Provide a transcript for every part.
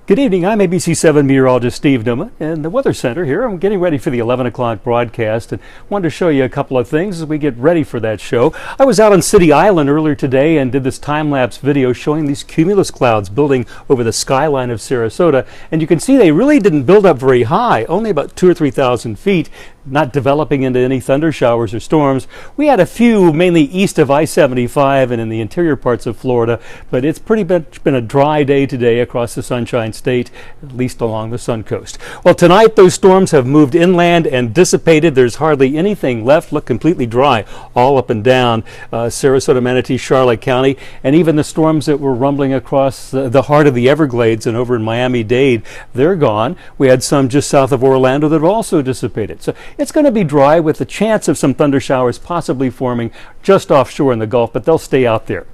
Good evening, I'm ABC7 meteorologist Steve Newman in the Weather Center here. I'm getting ready for the 11 o'clock broadcast and wanted to show you a couple of things as we get ready for that show. I was out on City Island earlier today and did this time-lapse video showing these cumulus clouds building over the skyline of Sarasota, and you can see they really didn't build up very high, only about 2,000 or 3,000 feet, not developing into any thunder showers or storms. We had a few mainly east of I-75 and in the interior parts of Florida, but it's pretty much been a dry day today across the Sunshine State, at least along the Sun Coast. Well, tonight those storms have moved inland and dissipated. There's hardly anything left. Look, completely dry all up and down Sarasota, Manatee, Charlotte County, and even the storms that were rumbling across the heart of the Everglades and over in Miami-Dade, they're gone. We had some just south of Orlando that have also dissipated. So it's going to be dry with the chance of some thunder showers possibly forming just offshore in the Gulf, but they'll stay out there.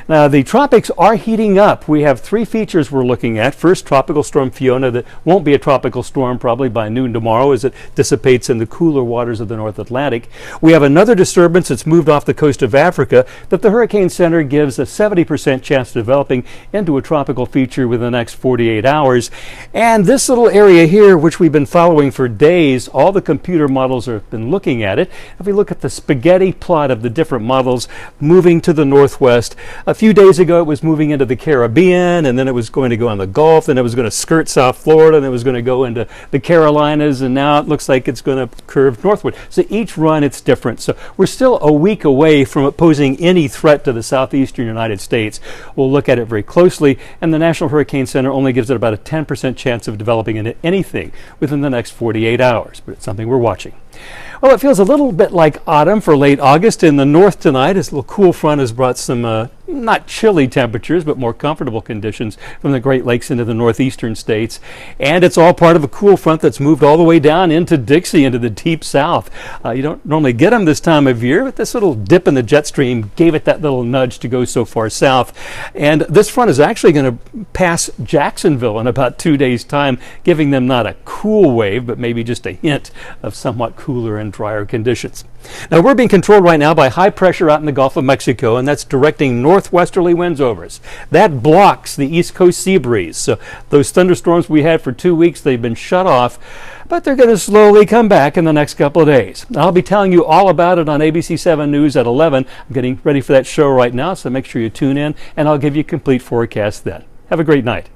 Now, the tropics are heating up. We have three features we're looking at. First, Tropical Storm Fiona, that won't be a tropical storm probably by noon tomorrow as it dissipates in the cooler waters of the North Atlantic. We have another disturbance that's moved off the coast of Africa that the Hurricane Center gives a 70% chance of developing into a tropical feature within the next 48 hours. And this little area here, which we've been following for days, all the computer models have been looking at it. If we look at the spaghetti plot of the different models moving to the northwest, a few days ago it was moving into the Caribbean, and then it was going to go on the Gulf, and it was going to skirt South Florida, and it was going to go into the Carolinas, and now it looks like it's going to curve northward. So each run it's different. So we're still a week away from it posing any threat to the southeastern United States. We'll look at it very closely, and the National Hurricane Center only gives it about a 10% chance of developing into anything within the next 48 hours, but it's something we're watching. Well, it feels a little bit like autumn for late August in the north tonight. This little cool front has brought some not chilly temperatures, but more comfortable conditions from the Great Lakes into the northeastern states. And it's all part of a cool front that's moved all the way down into Dixie, into the deep south. You don't normally get them this time of year, but this little dip in the jet stream gave it that little nudge to go so far south. And this front is actually going to pass Jacksonville in about 2 days' time, giving them not a cool wave, but maybe just a hint of somewhat cooler and drier conditions. Now, we're being controlled right now by high pressure out in the Gulf of Mexico, and that's directing northwesterly winds over us. That blocks the east coast sea breeze. So those thunderstorms we had for 2 weeks, they've been shut off, but they're going to slowly come back in the next couple of days. I'll be telling you all about it on ABC7 News at 11. I'm getting ready for that show right now, so make sure you tune in, and I'll give you a complete forecast then. Have a great night.